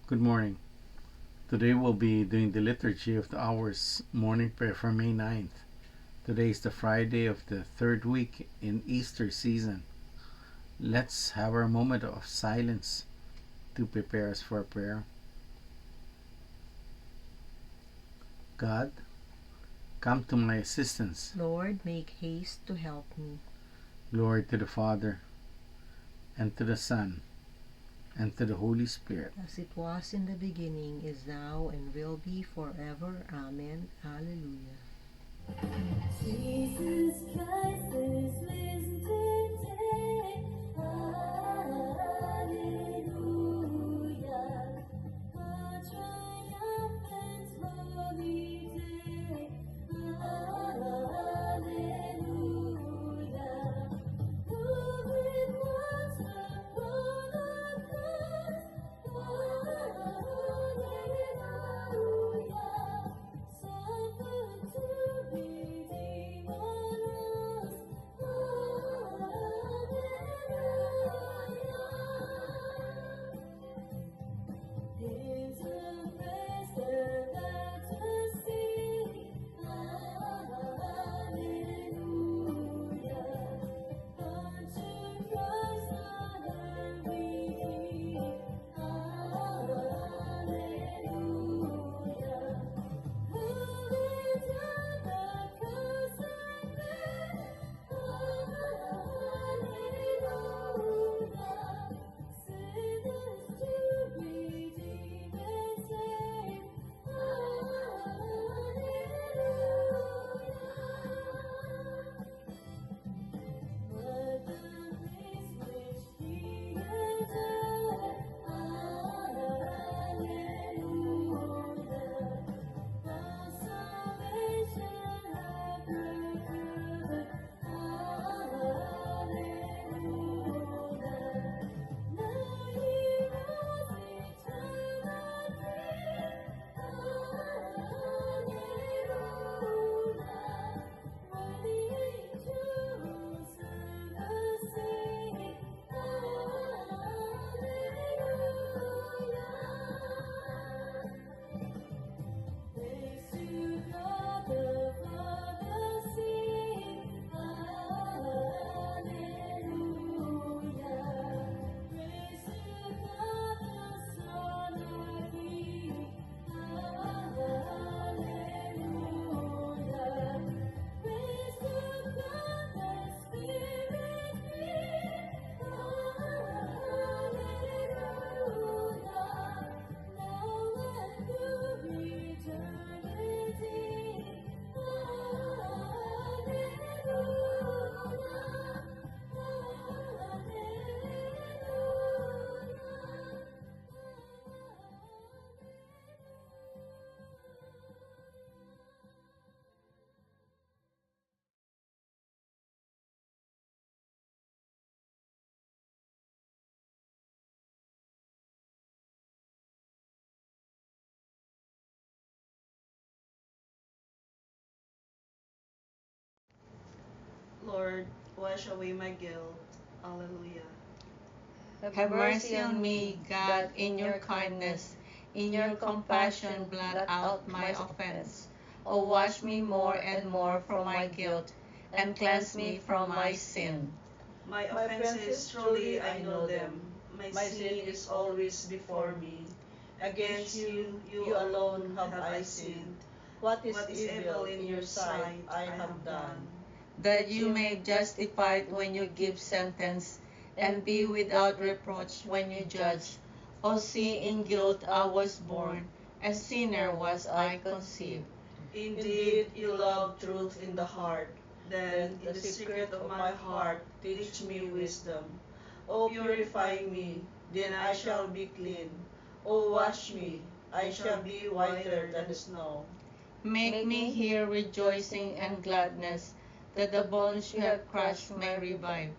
Good morning. Today we'll be doing the Liturgy of the Hours morning prayer for May 9th. Today is the Friday of the third week in Easter season. Let's have our moment of silence to prepare us for prayer. God, come to my assistance. Lord, make haste to help me. Glory to the Father, and to the Son, and to the Holy Spirit. As it was in the beginning, is now, and will be forever. Amen. Alleluia. Jesus Christ is risen today. Hallelujah. A triumphant holy day. Hallelujah. Who will not upon the cross? Hallelujah. Suffered to redeem us. Hallelujah. His ambassador that us sing. Hallelujah. Unto Christ honor we give. Hallelujah. Who is on the cross and dead? Hallelujah. Sinners to redeem and save. Hallelujah. But the place which He entered. Hallelujah. Now salvation hath procured. Hallelujah. Now He rose eternally. Hallelujah. Worthy angels serve the same. Hallelujah. Praise to God the Father sing. Hallelujah. Praise to God the Son our King. Hallelujah. Praise to God the Spirit free. Hallelujah. Now and through eternity. Lord, wash away my guilt. Alleluia. Have mercy on me, God, in your kindness. In your compassion, blot out my offense. O wash me more and more from my guilt, and cleanse me from my sin. My offenses, truly I know them. My sin is always before me. Against you, you alone have I sinned. What is What is evil in your sight I have done? That you may justify it when you give sentence, and be without reproach when you judge. O see, in guilt I was born, a sinner was I conceived. Indeed, you love truth in the heart. Then, in the secret of my heart, teach me wisdom. O purify me, then I shall be clean. O wash me, I shall be whiter than the snow. Make me hear rejoicing and gladness, that the bones you have crushed may revive.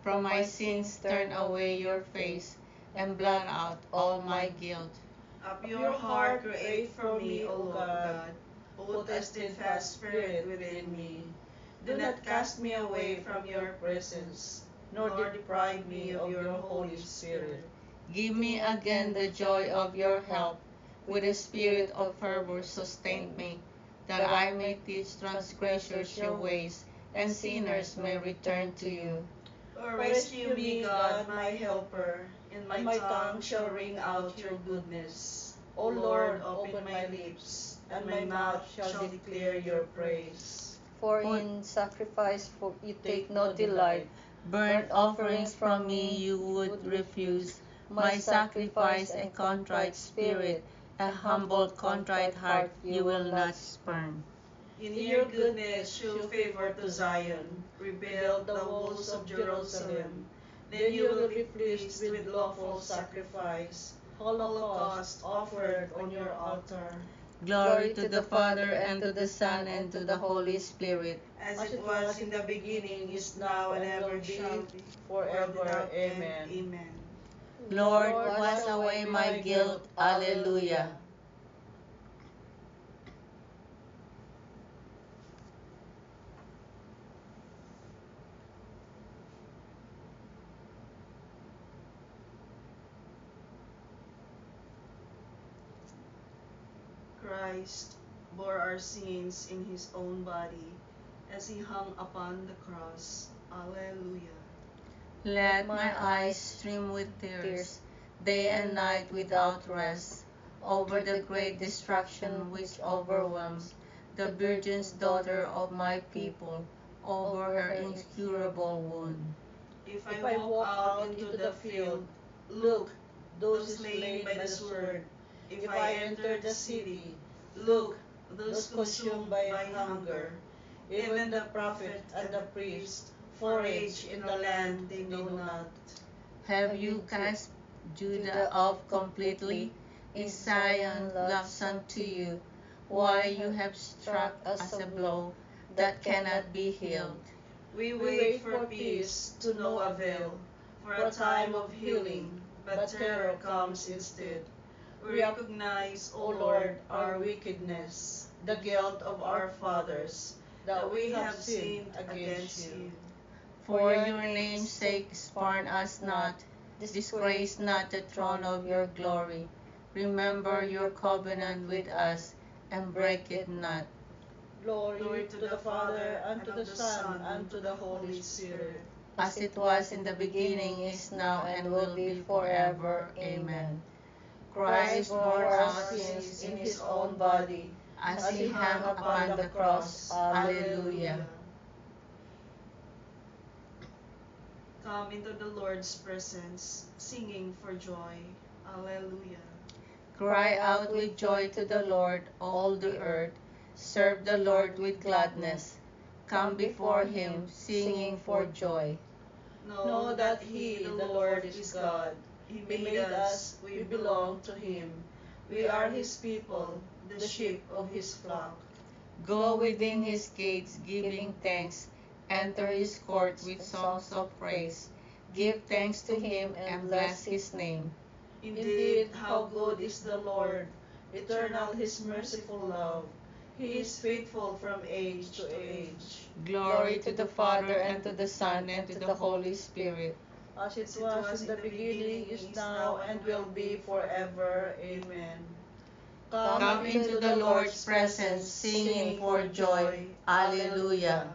From my sins turn away your face, and blot out all my guilt. A pure heart create for me, O God. Put a steadfast spirit within me. Do not cast me away from your presence, nor deprive me of your Holy Spirit. Give me again the joy of your help. With a spirit of fervor sustain me, that I may teach transgressors your ways, and sinners may return to you. Rescue me, God, my helper, and my tongue shall ring out your goodness. O Lord, open my lips, and my mouth shall declare your praise. For in sacrifice for you take no delight. Burnt offerings from me you would refuse, my sacrifice and contrite spirit, a humble contrite heart you will not spurn. In your goodness, show favor to Zion. Rebuild the walls of Jerusalem. Then you will be pleased with lawful sacrifice, holocaust offered on your altar. Glory to the Father, and to the Son, and to the Holy Spirit. As it was in the beginning, is now, and ever shall be, forever. without end. Amen. Amen. Lord, wash away my guilt. Alleluia. Christ bore our sins in his own body as he hung upon the cross. Alleluia. Let my eyes stream with tears, day and night without rest, over the great destruction which overwhelms the virgin's daughter of my people, over her incurable wound. If I walk out into the field, look, those slain by the sword. If I enter the city, look, those consumed by hunger. Even the prophet and the priest forage in the land they know not. Have you cast Judah off completely? Is Zion loathsome to you? Why you have struck us a blow that cannot be healed? We wait for peace to no avail, for a time of healing, but terror comes instead. We recognize, O Lord, our wickedness, the guilt of our fathers, that we have sinned against you. For your name's sake spurn us not, disgrace not the throne of your glory. Remember your covenant with us, and break it not. Glory to the Father, and to the Son, and to the Holy Spirit. As it was in the beginning, is now, and will be forever. Amen. Christ bore our sins in his own body, as he hung upon the cross. Alleluia. Come into the Lord's presence, singing for joy. Alleluia. Cry out with joy to the Lord, all the earth. Serve the Lord with gladness. Come before him, singing for joy. Know that he, the Lord, is God. He made us, we belong to him. We are his people, the sheep of his flock. Go within his gates, giving thanks. Enter his courts with songs of praise. Give thanks to him and bless his name. Indeed, how good is the Lord, eternal his merciful love. He is faithful from age to age. Glory to the Father, and to the Son, and to the Holy Spirit. As it was in the beginning, is now, and will be forever. Amen. Come into the Lord's presence, singing for joy. Alleluia.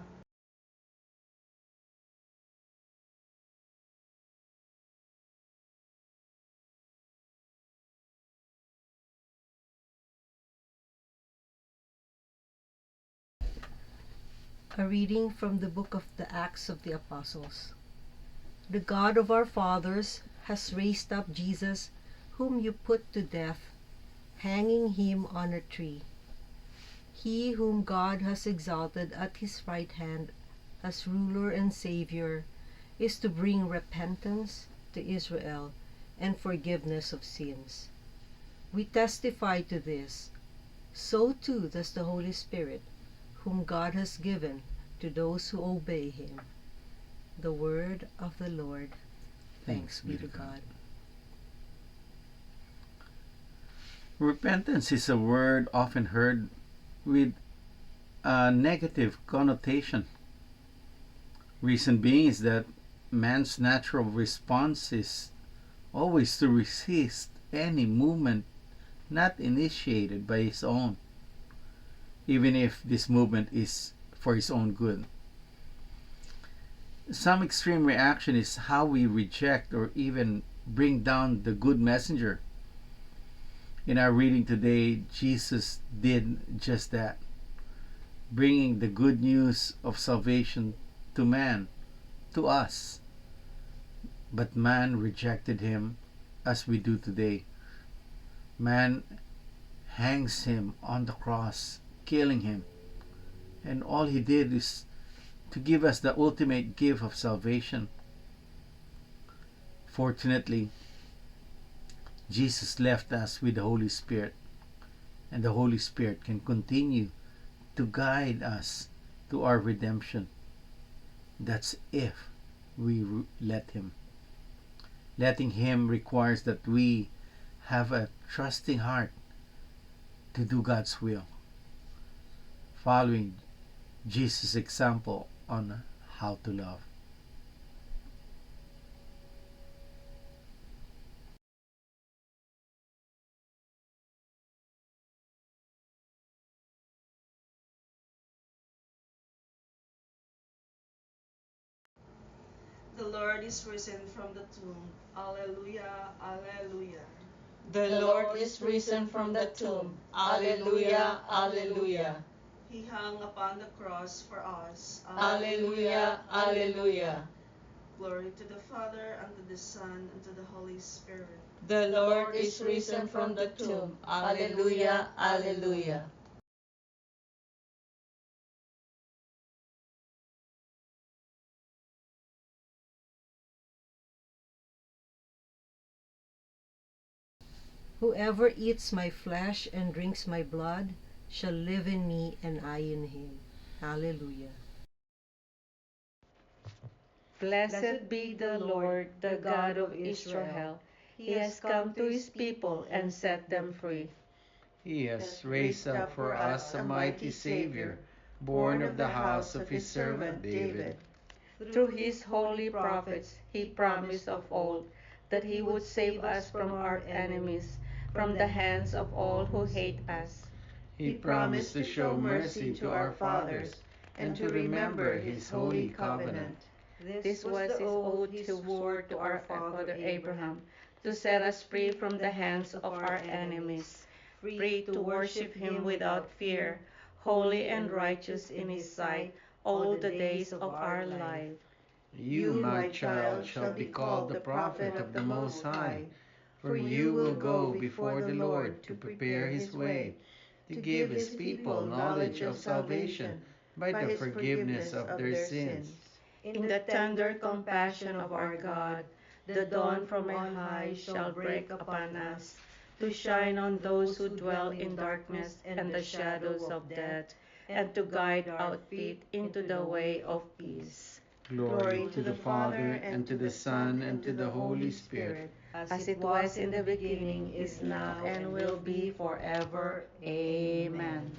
A reading from the book of the Acts of the Apostles. The God of our fathers has raised up Jesus, whom you put to death, hanging him on a tree. He whom God has exalted at his right hand as ruler and Savior is to bring repentance to Israel and forgiveness of sins. We testify to this. So too does the Holy Spirit, whom God has given to those who obey him. The word of the Lord. Thanks be to God. Repentance is a word often heard with a negative connotation. Reason being is that man's natural response is always to resist any movement not initiated by his own, even if this movement is for his own good. Some extreme reaction is how we reject or even bring down the good messenger. In our reading today, Jesus did just that, bringing the good news of salvation to man, to us. But man rejected him as we do today. Man hangs him on the cross, killing him. And all he did is to give us the ultimate gift of salvation. Fortunately, Jesus left us with the Holy Spirit, and the Holy Spirit can continue to guide us to our redemption. That's if we let Him. Letting Him requires that we have a trusting heart to do God's will, following Jesus' example on how to love. The Lord is risen from the tomb. Alleluia, alleluia. The Lord is risen from the tomb. Alleluia, alleluia. He hung upon the cross for us. Alleluia, alleluia. Glory to the Father, and to the Son, and to the Holy Spirit. The Lord is risen from the tomb. Alleluia, alleluia. Whoever eats my flesh and drinks my blood shall live in me and I in him. Hallelujah. Blessed be the Lord, the God of Israel. He has come to his people and set them free. He has raised up for us a mighty Savior, born of the house of his servant David. Through his holy prophets, he promised of old that he would save us from our enemies, from the hands of all who hate us. He promised to show mercy to our fathers and to remember his holy covenant. This was his oath he swore to our father Abraham, to set us free from the hands of our enemies, free to worship him without fear, holy and righteous in his sight all the days of our life. You, my child, shall be called the prophet of the Most High, for you will go before the Lord to prepare his way, to give his people knowledge of salvation by the forgiveness of their sins. In the tender compassion of our God, the dawn from on high shall break upon us, to shine on those who dwell in darkness and the shadows of death, and to guide our feet into the way of peace. Glory to the Father, and to the Son, and to the Holy Spirit, As it was in the beginning, is now, and will be forever. Amen.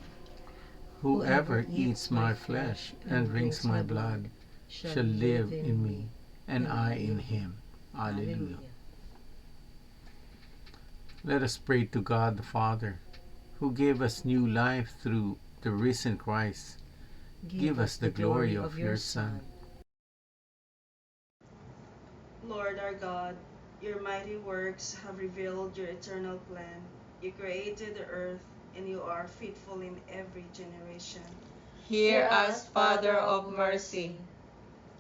Whoever eats my flesh and drinks my blood shall live in me, and I in him. Alleluia. Let us pray to God the Father, who gave us new life through the risen Christ. Give us the glory of your Son. Lord our God, your mighty works have revealed your eternal plan. You created the earth, and you are faithful in every generation. Hear us, Father of mercy.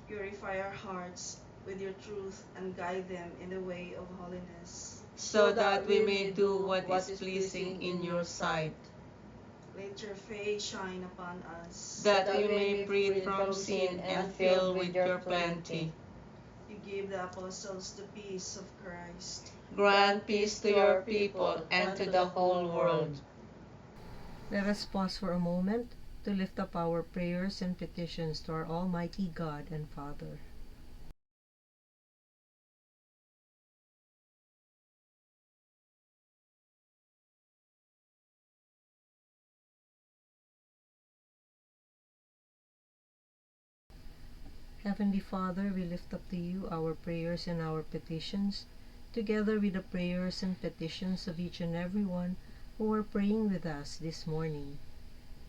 Purify our hearts with your truth and guide them in the way of holiness. so that we may do what is pleasing in your sight, Let your face shine upon us. that we may be freed from sin and filled with your plenty. You gave the apostles the peace of Christ. Grant peace to your people and to the whole world. Let us pause for a moment to lift up our prayers and petitions to our Almighty God and Father. Heavenly Father, we lift up to you our prayers and our petitions together with the prayers and petitions of each and every one who are praying with us this morning.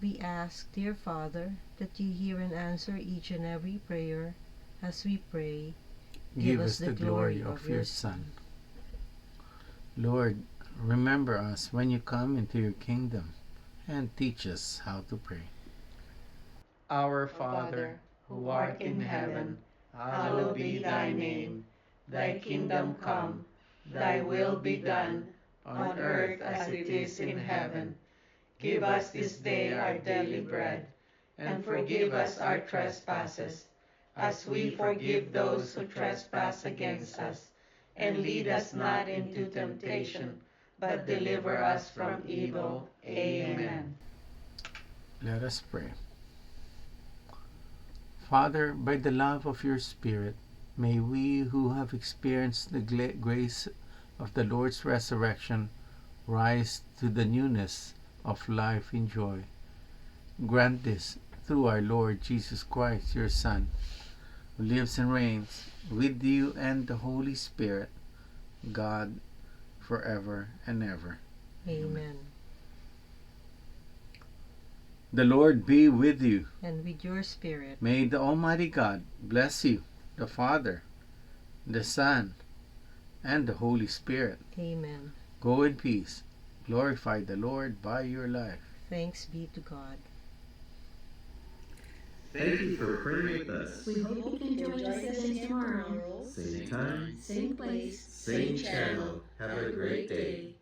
We ask, dear Father, that you hear and answer each and every prayer as we pray. Give us the glory of your Son. Lord, remember us when you come into your kingdom and teach us how to pray. Our Father, who art in heaven, hallowed be thy name. Thy kingdom come, thy will be done, on earth as it is in heaven. Give us this day our daily bread, and forgive us our trespasses, as we forgive those who trespass against us. And lead us not into temptation, but deliver us from evil. Amen. Let us pray. Father, by the love of your Spirit, may we who have experienced the grace of the Lord's resurrection rise to the newness of life in joy. Grant this through our Lord Jesus Christ, your Son, who lives and reigns with you and the Holy Spirit, God, forever and ever. Amen. The Lord be with you. And with your spirit. May the Almighty God bless you, the Father, the Son, and the Holy Spirit. Amen. Go in peace. Glorify the Lord by your life. Thanks be to God. Thank you for praying with us. We hope you can join us again tomorrow. Same time, Same place. same channel. Have a great day.